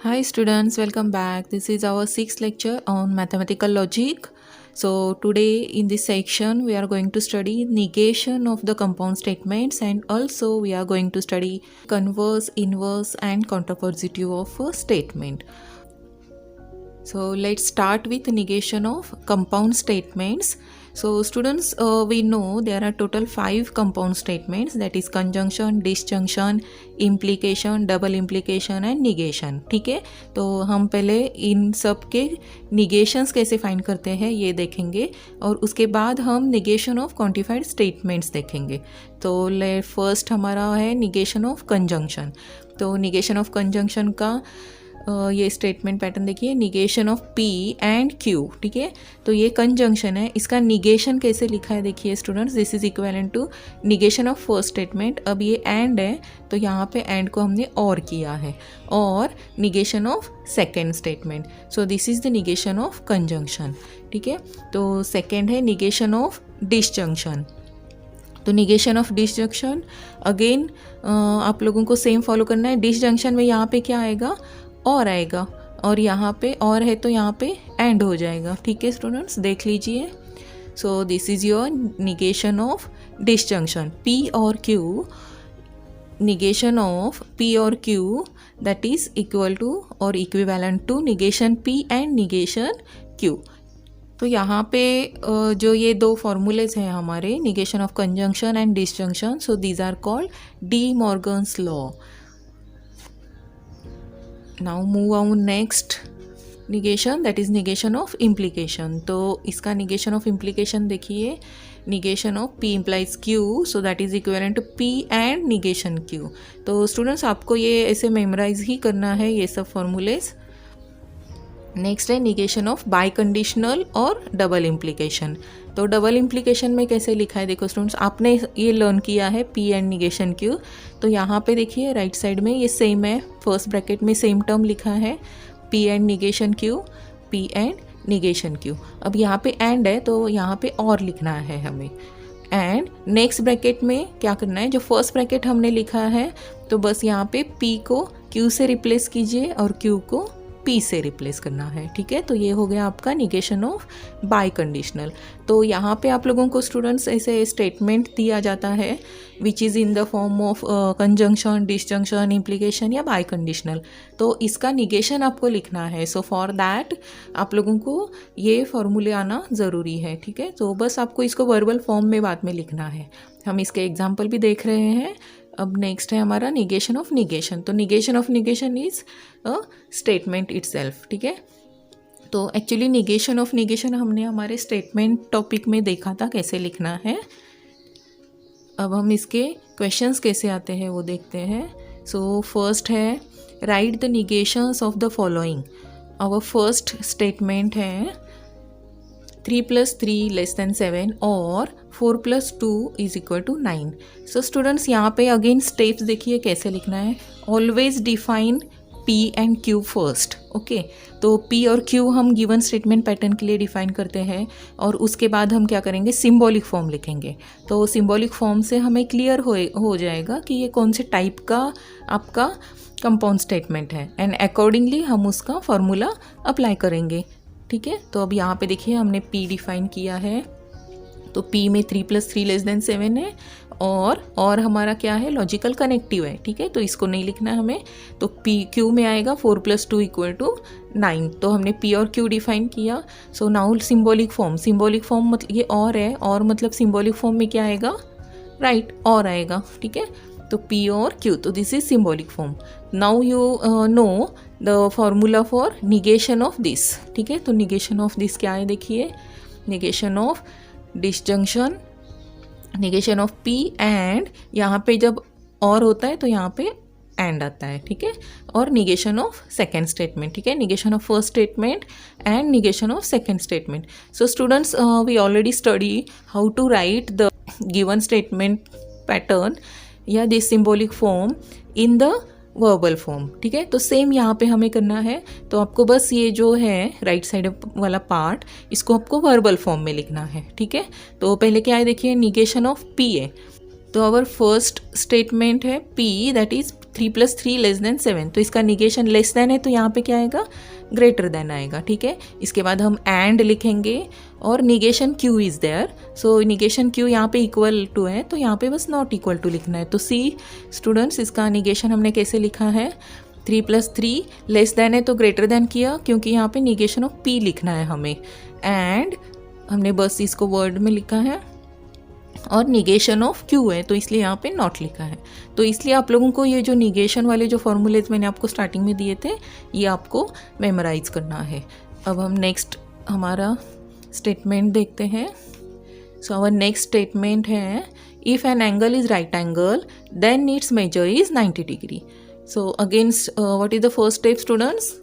Hi students, welcome back. This is our sixth lecture on mathematical logic. So today in this section we are going to study negation of the compound statements, and also we are going to study converse, inverse and counterpositive of a statement. So let's start with negation of compound statements. So students, we know there are total 5 compound statements, that is conjunction, disjunction, implication, double implication and negation. ठीक है, तो हम पहले इन सब के निगेशंस कैसे find करते हैं ये देखेंगे, और उसके बाद हम निगेशन ऑफ क्वांटिफाइड स्टेटमेंट्स देखेंगे. तो फर्स्ट हमारा है निगेशन ऑफ कंजंक्शन. तो निगेशन ऑफ कंजंक्शन का ये स्टेटमेंट पैटर्न देखिए, negation of P and Q. ठीक है, तो ये कंजंक्शन है, इसका निगेशन कैसे लिखा है देखिए students, this is equivalent to negation of first statement. अब ये एंड है तो यहाँ पे एंड को हमने और किया है, और negation of second statement. So this is the negation of conjunction. ठीक है, तो सेकेंड है निगेशन ऑफ डिसजंक्शन. तो निगेशन ऑफ डिसजंक्शन अगेन आप लोगों को सेम फॉलो करना है. डिसजंक्शन में यहाँ पे क्या आएगा, और आएगा, और यहाँ पे और है तो यहाँ पे एंड हो जाएगा. ठीक है स्टूडेंट्स, देख लीजिए. So this is your negation of disjunction. P और Q, निगेशन ऑफ P और Q that is equal to और equivalent to negation P and negation Q. तो यहाँ पे जो ये दो फॉर्मूलेज हैं हमारे, negation of conjunction and disjunction, so these are called De Morgan's law. Now move on next negation, that is negation of implication. तो इसका negation of implication देखिए, negation of P implies Q, so that is equivalent to P and negation Q. तो students आपको ये ऐसे memorise ही करना है ये सब फॉर्मूलेज. नेक्स्ट है निगेशन ऑफ बाई कंडीशनल और डबल इम्प्लीकेशन. तो डबल इम्प्लीकेशन में कैसे लिखा है देखो स्टूडेंट्स, आपने ये लर्न किया है P एंड निगेशन Q. तो यहाँ पे देखिए राइट साइड में ये सेम है, फर्स्ट ब्रैकेट में सेम टर्म लिखा है P and negation Q, P and negation Q. अब यहाँ पे एंड है तो यहाँ पे और लिखना है हमें. एंड नेक्स्ट ब्रैकेट में क्या करना है, जो फर्स्ट ब्रैकेट हमने लिखा है तो बस यहाँ पे P को Q से रिप्लेस कीजिए और Q को P से रिप्लेस करना है. ठीक है, तो ये हो गया आपका निगेशन ऑफ बाई कंडीशनल. तो यहाँ पे आप लोगों को स्टूडेंट्स ऐसे स्टेटमेंट दिया जाता है which is in the form of conjunction, disjunction, implication या बाई कंडीशनल. तो इसका निगेशन आपको लिखना है. सो फॉर दैट आप लोगों को ये फॉर्मूले आना ज़रूरी है. ठीक है, तो बस आपको इसको वर्बल फॉर्म में बाद में लिखना है. हम इसके एग्जाम्पल भी देख रहे हैं. अब नेक्स्ट है हमारा निगेशन ऑफ निगेशन. तो negation of negation is a statement itself. ठीक है, तो एक्चुअली निगेशन ऑफ निगेशन हमने हमारे स्टेटमेंट टॉपिक में देखा था कैसे लिखना है. अब हम इसके क्वेश्चंस कैसे आते हैं वो देखते हैं. सो फर्स्ट है write the negations of the following. Our first statement है 3 + 3 < 7 और 4 + 2 = 9. सो स्टूडेंट्स यहाँ पे अगेन स्टेप्स देखिए कैसे लिखना है. Always define P and Q first. Okay, तो P और Q हम गिवन स्टेटमेंट पैटर्न के लिए डिफाइन करते हैं, और उसके बाद हम क्या करेंगे, सिंबॉलिक फॉर्म लिखेंगे. तो सिंबॉलिक फॉर्म से हमें क्लियर हो जाएगा कि ये कौन से टाइप का आपका कंपाउंड स्टेटमेंट है, एंड अकॉर्डिंगली हम उसका फॉर्मूला अप्लाई करेंगे. ठीक है, तो अब यहाँ पे देखिए हमने P डिफाइन किया है. तो P में 3 + 3 < 7 है, और हमारा क्या है, लॉजिकल कनेक्टिव है. ठीक है, तो इसको नहीं लिखना है हमें. तो P Q में आएगा 4 + 2 = 9. तो हमने P और Q डिफाइन किया. So now symbolic form. Symbolic form मतलब ये और है, और मतलब सिंबॉलिक फॉर्म में क्या आएगा, राइट, और आएगा. ठीक है, तो P और Q, तो this is symbolic form. Now you know the formula for negation of this. ठीक है, तो निगेशन ऑफ दिस क्या है देखिए, negation of disjunction, negation of P and यहाँ पे जब और होता है तो यहाँ पे एंड आता है. ठीक है, और निगेशन ऑफ सेकेंड स्टेटमेंट. ठीक है, negation of first statement and negation of second statement. So students, we already study how to write the given statement pattern या this symbolic form in the verbal form. ठीक है, तो same यहाँ पे हमें करना है. तो आपको बस ये जो है राइट साइड वाला पार्ट, इसको आपको वर्बल फॉर्म में लिखना है. ठीक है, तो पहले क्या है देखिए, निगेशन ऑफ P है. तो आवर फर्स्ट स्टेटमेंट है P दैट इज 3 + 3 <7, तो इसका निगेशन लेस देन है तो यहाँ पे क्या आएगा, ग्रेटर देन आएगा, ठीक है। इसके बाद हम एंड लिखेंगे और negation Q is there, so negation Q यहाँ पे इक्वल टू है तो यहाँ पे बस नॉट इक्वल टू लिखना है। तो सी स्टूडेंट्स, इसका निगेशन हमने कैसे लिखा है, 3 + 3 लेस देन है तो ग्रेटर देन किया, क्योंकि यहाँ पे निगेशन ऑफ पी लिखना है हमें, एंड हमने बस इसको वर्ड में लिखा है, और निगेशन ऑफ क्यू है तो इसलिए यहाँ पे नॉट लिखा है। तो इसलिए आप लोगों को ये जो निगेशन वाले जो फॉर्मूलेज मैंने आपको स्टार्टिंग में दिए थे ये आपको मेमोराइज करना है। अब हम नेक्स्ट हमारा स्टेटमेंट देखते हैं। सो आवर नेक्स्ट स्टेटमेंट है, if an angle is right angle then its measure is 90 degree. So against what is the first step students,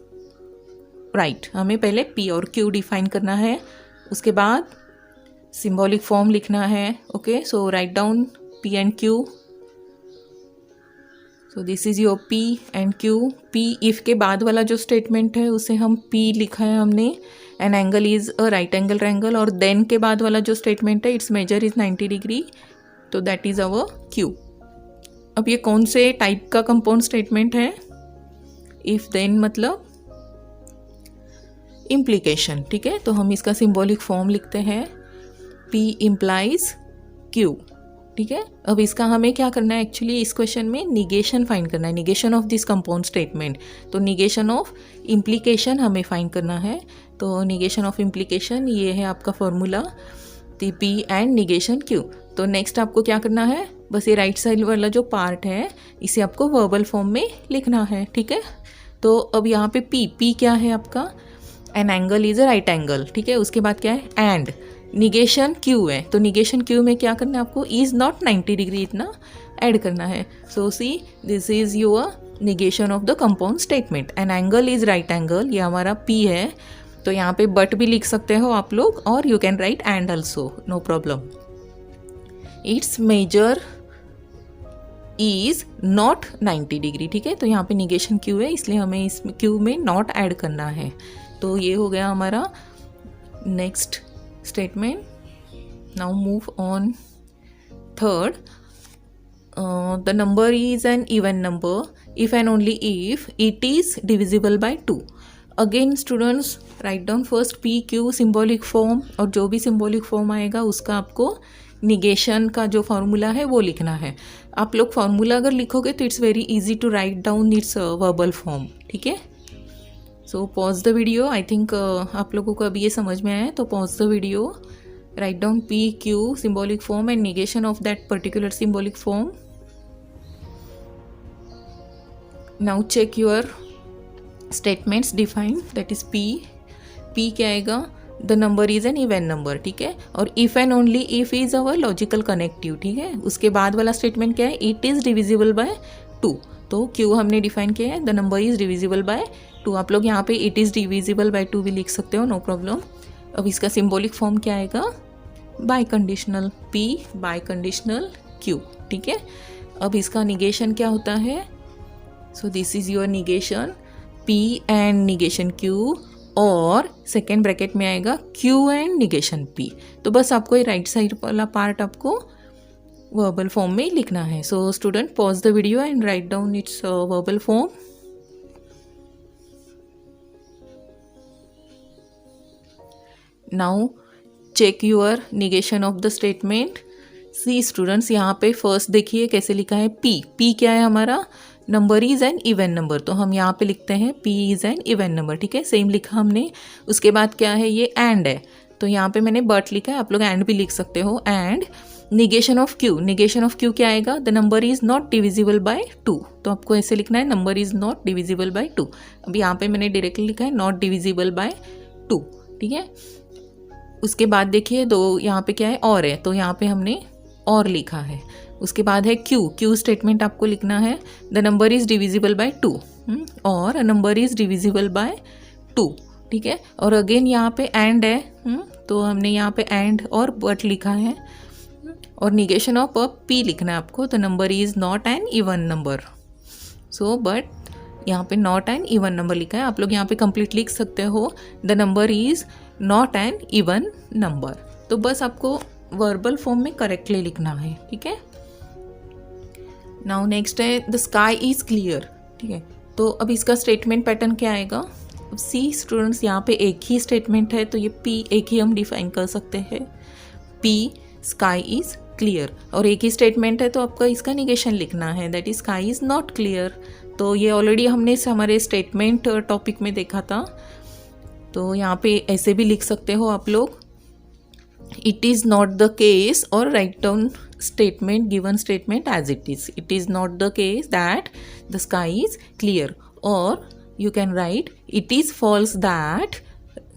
right, हमें पहले पी और क्यू डिफाइन करना है, उसके बाद सिंबॉलिक फॉर्म लिखना है। Okay, so write down P and Q। So this is your P and Q। P if के बाद वाला जो स्टेटमेंट है उसे हम P लिखा है हमने, N angle is a right angle triangle, और देन के बाद वाला जो स्टेटमेंट है इट्स मेजर इज 90 डिग्री, तो दैट इज अवर Q। अब ये कौन से टाइप का कंपाउंड स्टेटमेंट है, इफ देन मतलब इम्प्लीकेशन, ठीक है। तो हम इसका सिंबॉलिक फॉर्म लिखते हैं, P implies Q, ठीक है। अब इसका हमें क्या करना है, एक्चुअली इस क्वेश्चन में निगेशन फाइंड करना है, negation of this compound statement. तो निगेशन ऑफ इम्प्लीकेशन हमें फाइंड करना है। तो निगेशन ऑफ इम्प्लीकेशन ये है आपका formula, P and negation Q। तो नेक्स्ट आपको क्या करना है, बस ये राइट साइड वाला जो पार्ट है इसे आपको वर्बल फॉर्म में लिखना है, ठीक है। तो अब यहाँ पे P क्या है आपका, N angle is a right angle, ठीक है। उसके बाद क्या है, एंड निगेशन क्यू है, तो निगेशन क्यू में क्या करना है आपको, इज नॉट 90 डिग्री इतना ऐड करना है। So see this is your negation of the compound statement, an angle is right angle, ये हमारा P है, तो यहाँ पे बट भी लिख सकते हो आप लोग, और you can write and also, no problem. It's measure is not 90 degree, ठीक है। तो यहाँ पे निगेशन क्यू है इसलिए हमें इस क्यू में नॉट ऐड करना है। तो ये हो गया हमारा next statement. Now move on. Third, the number is an even number if and only if it is divisible by 2. Again students, write down first P Q symbolic form, और जो भी symbolic form आएगा उसका आपको negation का जो formula है वो लिखना है। आप लोग फॉर्मूला अगर लिखोगे तो it's very easy to write down its verbal form, ठीक है। So pause the video, I think आप लोगों को अभी ये समझ में आया है, तो pause the video, write down P Q symbolic form and negation of that particular symbolic form. Now check your statements defined, that is P क्या आएगा, the number is an even number, ठीक है। और if and only if is our logical connective, ठीक है। उसके बाद वाला स्टेटमेंट क्या है, it is divisible by 2, तो Q हमने डिफाइन किया है, the number is divisible by 2। आप लोग यहाँ पे इट इज़ डिविजिबल बाय 2 भी लिख सकते हो, नो प्रॉब्लम। अब इसका सिंबॉलिक फॉर्म क्या आएगा, bye conditional P bye conditional Q, ठीक है। अब इसका निगेशन क्या होता है, सो this is your negation P and negation Q, और सेकेंड ब्रैकेट में आएगा Q एंड निगेशन P। तो बस आपको ये राइट साइड वाला पार्ट आपको वर्बल फॉर्म में लिखना है। So student pause the video and write down its verbal form. Now check your negation of the statement. See students, यहाँ पे फर्स्ट देखिए कैसे लिखा है, P क्या है हमारा, number is an even number, तो हम यहाँ पे लिखते हैं P is an even number, ठीक है, सेम लिखा हमने। उसके बाद क्या है, ये एंड है, तो यहाँ पे मैंने बट लिखा है, आप लोग एंड भी लिख सकते हो। And negation of Q, negation of Q क्या आएगा, the number is not divisible by 2, तो आपको ऐसे लिखना है, number is not divisible by 2। अब यहाँ पे मैंने डायरेक्टली लिखा है नॉट डिविजिबल बाय 2, ठीक है। उसके बाद देखिए दो यहाँ पे क्या है, और है, तो यहाँ पे हमने और लिखा है। उसके बाद है Q स्टेटमेंट आपको लिखना है, the number is divisible by 2, और नंबर इज डिविजिबल बाय 2, ठीक है। और अगेन यहाँ पे एंड है, तो हमने यहाँ पे एंड और बट लिखा है, और निगेशन ऑफ P लिखना है आपको, the number is not an even number. So but यहाँ पे नॉट एन इवन नंबर लिखा है, आप लोग यहाँ पे कंप्लीट लिख सकते हो, the number is not an even number. तो बस आपको वर्बल फॉर्म में करेक्टली लिखना है, ठीक है। नाउ नेक्स्ट है द स्काई इज क्लियर, ठीक है। तो अब इसका स्टेटमेंट पैटर्न क्या आएगा? अब सी स्टूडेंट्स, यहाँ पे एक ही स्टेटमेंट है तो ये पी एक ही हम डिफाइन कर सकते हैं, पी स्काई इज क्लियर, और एक ही स्टेटमेंट है तो आपका इसका निगेशन लिखना है, that is sky is not clear. तो ये ऑलरेडी हमने हमारे स्टेटमेंट टॉपिक में देखा था, तो यहाँ पे ऐसे भी लिख सकते हो आप लोग, it is not the case, और write down statement, given statement as it is. It is not the case that the sky is clear, or you can write it is false that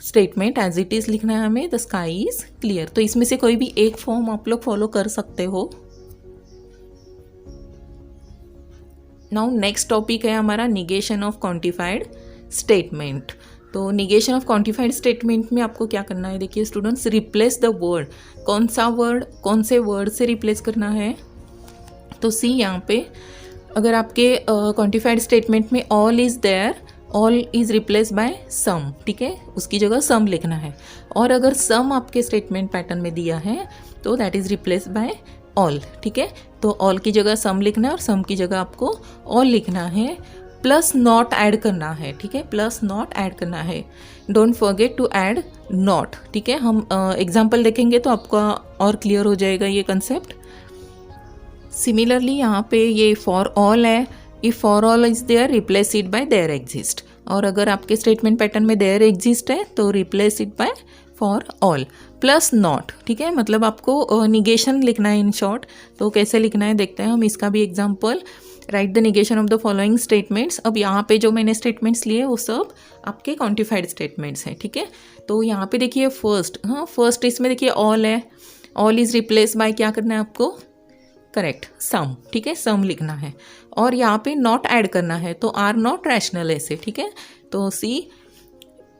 statement as it is लिखना है हमें, the sky is clear। तो इसमें से कोई भी एक form आप लोग फॉलो कर सकते हो। नाउ नेक्स्ट टॉपिक है हमारा निगेशन ऑफ क्वांटिफाइड स्टेटमेंट। तो निगेशन ऑफ क्वांटिफाइड स्टेटमेंट में आपको क्या करना है, देखिए स्टूडेंट्स, रिप्लेस द वर्ड, कौन सा वर्ड कौन से वर्ड से रिप्लेस करना है। तो सी यहाँ पे अगर आपके क्वांटिफाइड स्टेटमेंट में all is there, all is replace by some, ठीक है, उसकी जगह सम लिखना है। और अगर सम आपके स्टेटमेंट पैटर्न में दिया है तो that is replace bye all, ठीक है। तो ऑल की जगह सम लिखना है और सम की जगह आपको ऑल लिखना है, प्लस नॉट ऐड करना है, ठीक है, प्लस नॉट ऐड करना है। Don't forget to add not, ठीक है। हम एग्जाम्पल देखेंगे तो आपका और क्लियर हो जाएगा ये कंसेप्ट। सिमिलरली यहाँ पे ये फॉर ऑल है, if for all is there replace it by there exist, और अगर आपके स्टेटमेंट पैटर्न में देयर एग्जिस्ट है तो replace it by for all, plus not, ठीक है। मतलब आपको निगेशन लिखना है इन शॉर्ट। तो कैसे लिखना है देखते हैं हम, इसका भी example. Right the negation of the following statements. अब यहाँ पे जो मैंने स्टेटमेंट्स लिए वो सब आपके क्वांटिफाइड स्टेटमेंट्स हैं, ठीक है। तो यहाँ पे देखिए फर्स्ट, हाँ फर्स्ट इसमें देखिए ऑल है, ऑल इज रिप्लेस बाय क्या करना है आपको, करेक्ट, सम, ठीक है, सम लिखना है। और यहाँ पे नॉट ऐड करना है तो आर नॉट रैशनल ऐसे, ठीक है। तो see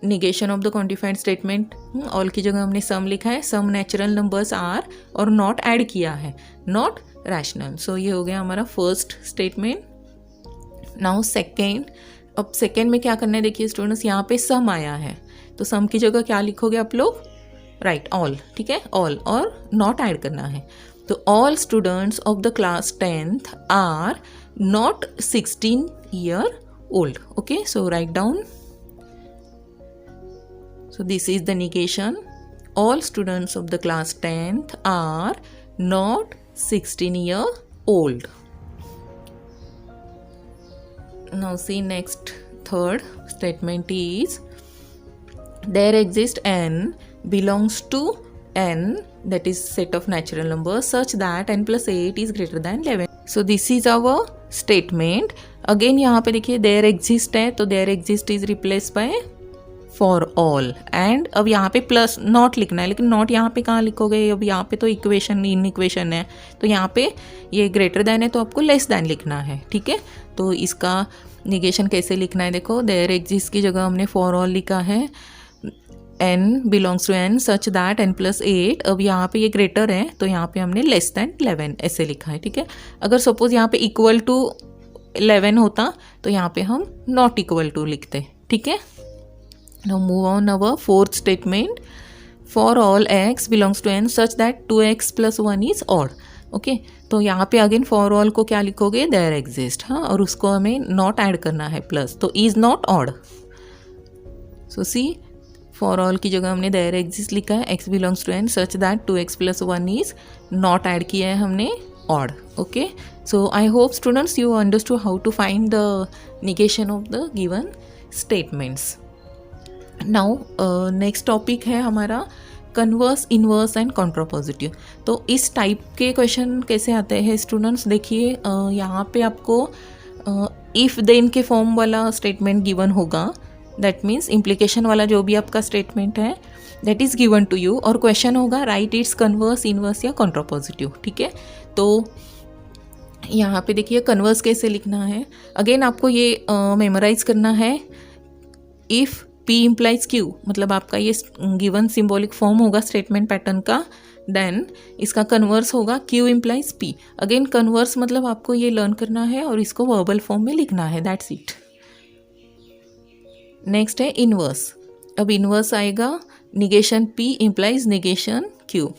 negation of the quantified statement, all की जगह हमने सम लिखा है, सम नेचुरल नंबर्स आर, और नॉट ऐड किया है, नॉट रैशनल। सो ये हो गया हमारा फर्स्ट स्टेटमेंट। नाउ सेकेंड, अब सेकेंड में क्या करना है देखिए स्टूडेंट्स, यहाँ पे सम आया है तो सम की जगह क्या लिखोगे आप लोग, राइट, ऑल, ठीक है, ऑल, और नॉट ऐड करना है। तो all students of the class 10th are not 16 year old, okay, so write down, so this is the negation, all students of the class 10th are not 16 year old. Now see next, third statement is there exists n belongs to n, that is set of natural numbers such that n plus 8 is greater than 11. So this is our statement. Again यहाँ पे देखिए there exist है तो there exist is replaced by for all, and अब यहाँ पे plus not लिखना है, लेकिन नॉट यहाँ पे कहाँ लिखोगे, अब यहाँ पे तो इक्वेशन इन इक्वेशन है तो यहाँ पे ये ग्रेटर दैन है तो आपको लेस दैन लिखना है, ठीक है। तो इसका निगेशन कैसे लिखना है देखो, देयर एग्जिस्ट की जगह हमने फॉर ऑल लिखा है, n belongs to n such that n plus 8, अब यहाँ पे ये ग्रेटर है तो यहाँ पे हमने लेस दैन 11 ऐसे लिखा है, ठीक है। अगर सपोज यहाँ पे इक्वल टू 11 होता तो यहाँ पे हम नॉट इक्वल टू लिखते, ठीक है। Now move on our fourth statement, for all x belongs to n such that 2x plus 1 is odd, okay। तो यहाँ पे अगेन फॉर ऑल को क्या लिखोगे, देयर एग्जिस्ट, हाँ, और उसको हमें नॉट ऐड करना है प्लस, तो is not odd. So see for all की जगह हमने देयर एग्जिस्ट लिखा है, x belongs to n such that 2x plus 1 is not add किया है हमने odd, okay. So I hope students you understood how to find the negation of the given statements. Now next topic है हमारा converse, inverse and contrapositive. तो इस type के question कैसे आते हैं स्टूडेंट्स, देखिए यहाँ पे आपको इफ़ देन के फॉर्म वाला स्टेटमेंट गिवन होगा, दैट मीन्स इम्प्लीकेशन वाला जो भी आपका स्टेटमेंट है that is given to you, और क्वेश्चन होगा राइट इट्स कन्वर्स, इन्वर्स या कॉन्ट्रापोजिटिव, ठीक है। तो यहाँ पे देखिए कन्वर्स कैसे लिखना है, अगेन आपको ये मेमोराइज करना है। इफ़ P इम्प्लाइज Q, मतलब आपका ये गिवन सिंबॉलिक फॉर्म होगा स्टेटमेंट पैटर्न का, देन इसका कन्वर्स होगा Q implies P। Again converse मतलब आपको ये लर्न करना है और इसको वर्बल फॉर्म में लिखना है, दैट्स इट। नेक्स्ट है इन्वर्स। अब इन्वर्स आएगा negation P implies negation Q,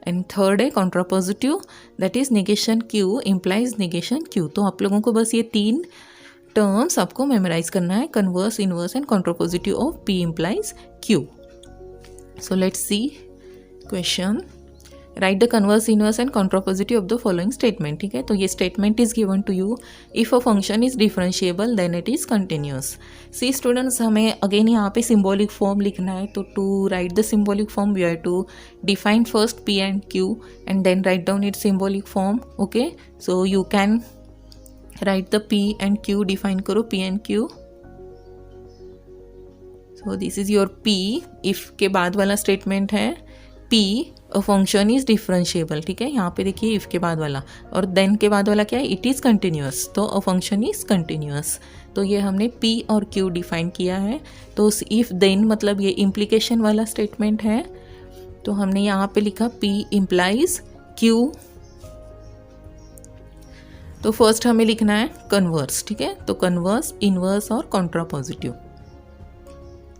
and third है contrapositive, that is negation Q implies negation Q. तो आप लोगों को बस ये 3 टर्म्स आपको मेमोराइज करना है, converse, inverse and contrapositive of P implies Q। So let's see question. Write the converse, inverse and contrapositive of the following statement. ठीक है, तो ये statement is given to you, if a function is differentiable then it is continuous. See students, हमें again यहाँ पे symbolic form लिखना है, तो to write the symbolic form we are to define first P and Q and then right down it's symbolic form. Okay, so you can right the P and Q, define करो P and Q। So this is your P, if के बाद वाला statement है P a function is differentiable. ठीक है, यहाँ पे देखिए इफ के बाद वाला, और देन के बाद वाला क्या है, इट इज़ कंटिन्यूअस, तो अ फंक्शन इज कंटिन्यूअस। तो ये हमने P और Q डिफाइन किया है। तो इफ देन मतलब ये इम्प्लीकेशन वाला स्टेटमेंट है, तो हमने यहाँ पे लिखा P इम्प्लाइज Q। तो फर्स्ट हमें लिखना है कन्वर्स। ठीक है, तो कन्वर्स, इनवर्स और कॉन्ट्रापोजिटिव।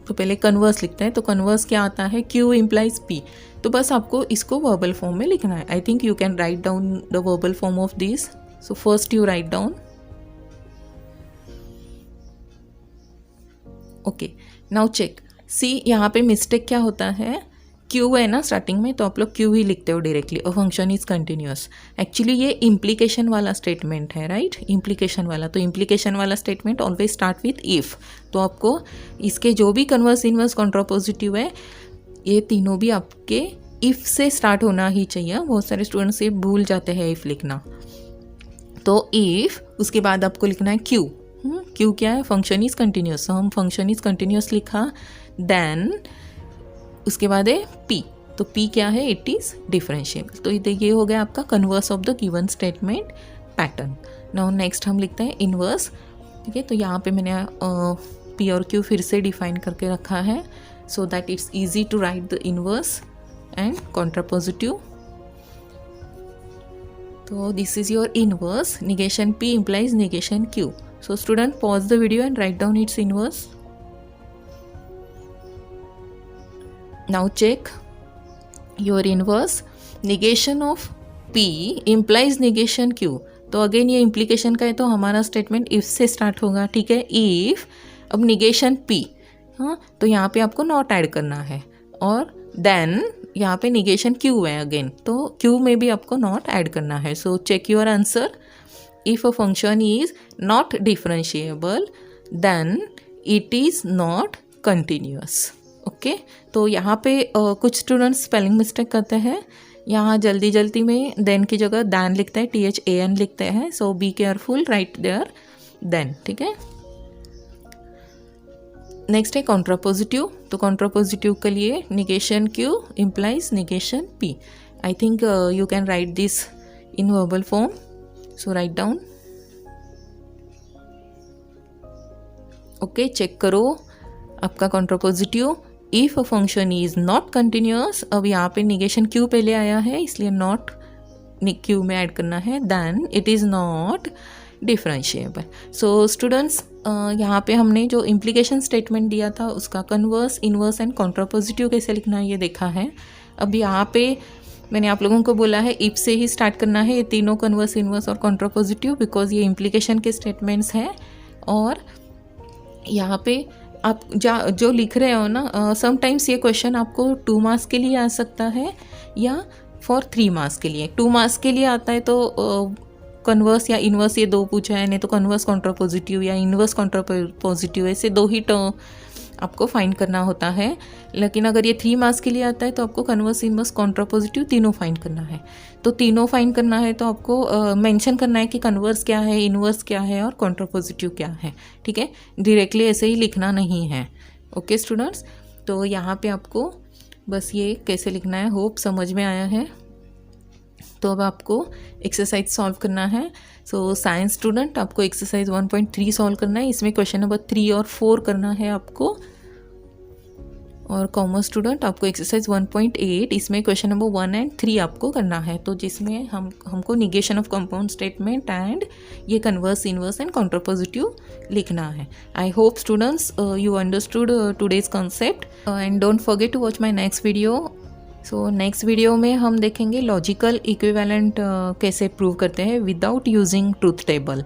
तो पहले कन्वर्स लिखते हैं, तो कन्वर्स क्या आता है, Q इम्प्लाइज P। तो बस आपको इसको वर्बल फॉर्म में लिखना है। I think you can write down the verbal form of this. So first you write down. Okay, now check, see यहाँ पे मिस्टेक क्या होता है, Q है ना स्टार्टिंग में, तो आप लोग Q ही लिखते हो directly, a function is continuous. Actually ये इम्प्लीकेशन वाला स्टेटमेंट है, राइट, इम्प्लीकेशन वाला। तो इम्प्लीकेशन वाला statement always start with if. तो आपको इसके जो भी कन्वर्स, इनवर्स, कॉन्ट्रापोजिटिव है, ये तीनों भी आपके इफ से स्टार्ट होना ही चाहिए। बहुत सारे स्टूडेंट्स ये भूल जाते हैं इफ लिखना। तो इफ, उसके बाद आपको लिखना है Q। Q क्या है, फंक्शन इज कंटिन्यूअस, तो हम फंक्शन इज कंटिन्यूअस लिखा। देन उसके बाद है P, तो P क्या है, इट इज़ डिफरेंशिएबल। तो ये हो गया आपका converse of the given statement pattern. Now next हम लिखते हैं इनवर्स। ठीक है, तो यहाँ पे मैंने P और Q फिर से डिफाइन करके रखा है, so that it's easy to write the inverse and contrapositive. तो this is your inverse, negation P implies negation Q। So student, pause the video and write down its inverse. Now check your inverse, negation of P implies negation Q। तो again ये implication का है, तो हमारा statement if से start होगा। ठीक है, इफ, अब निगेशन P, हाँ, तो यहाँ पे आपको नॉट ऐड करना है, और देन यहाँ पे निगेशन Q है अगेन, तो Q में भी आपको नॉट ऐड करना है। So check your answer. If a function is not differentiable then it is not continuous. Okay, तो यहाँ पे कुछ स्टूडेंट्स स्पेलिंग मिस्टेक करते हैं, यहाँ जल्दी जल्दी में देन की जगह दैन लिखते हैं, THAN लिखते हैं। So be careful, write there then. ठीक है, नेक्स्ट है कॉन्ट्रापोजिटिव। तो कॉन्ट्रापोजिटिव के लिए negation Q implies negation P। I think you can write this in verbal form, so write down. Okay, check करो आपका कॉन्ट्रापोजिटिव। If a function is not continuous, अब यहाँ पे निगेशन Q पहले आया है, इसलिए नॉट Q में ऐड करना है, then it is not differentiable. So students, यहाँ पे हमने जो इम्प्लीकेशन स्टेटमेंट दिया था उसका कन्वर्स, इनवर्स एंड कॉन्ट्रापोजिटिव कैसे लिखना है ये देखा है। अब यहाँ पे मैंने आप लोगों को बोला है इफ से ही स्टार्ट करना है, ये तीनों कन्वर्स, इनवर्स और कॉन्ट्रापोजिटिव, बिकॉज ये इम्प्लीकेशन के स्टेटमेंट्स हैं। और यहाँ पे आप जो लिख रहे हो ना, समटाइम्स ये क्वेश्चन आपको 2 मार्क्स के लिए आ सकता है या फॉर 3 मार्क्स के लिए। 2 मार्क्स के लिए आता है तो कन्वर्स या इनवर्स ये 2 पूछा है, नहीं तो कन्वर्स कॉन्ट्रापोजिटिव या इनवर्स कॉन्ट्रापोजिटिव, ऐसे 2 ही टर्म आपको फाइंड करना होता है। लेकिन अगर ये 3 मार्क्स के लिए आता है तो आपको कन्वर्स, इनवर्स, कॉन्ट्रापोजिटिव तीनों फाइंड करना है। तो तीनों फाइंड करना है तो आपको मेंशन करना है कि कन्वर्स क्या है, इनवर्स क्या है और कॉन्ट्रापोजिटिव क्या है। ठीक है, डायरेक्टली ऐसे ही लिखना नहीं है। ओके स्टूडेंट्स, तो यहाँ पे आपको बस ये कैसे लिखना है, होप समझ में आया है। तो अब आपको एक्सरसाइज सॉल्व करना है। सो साइंस स्टूडेंट, आपको एक्सरसाइज 1.3 सॉल्व करना है, इसमें क्वेश्चन नंबर 3 और 4 करना है आपको। और कॉमर्स स्टूडेंट, आपको एक्सरसाइज 1.8, इसमें क्वेश्चन नंबर 1 और 3 आपको करना है। तो जिसमें हमको negation of compound statement and ये कन्वर्स, इनवर्स एंड कॉन्ट्रापोजिटिव लिखना है। I hope students you understood today's concept and don't forget to watch my next video so next video में हम देखेंगे लॉजिकल इक्विवेलेंट कैसे प्रूव करते हैं विदाउट यूजिंग ट्रूथ टेबल।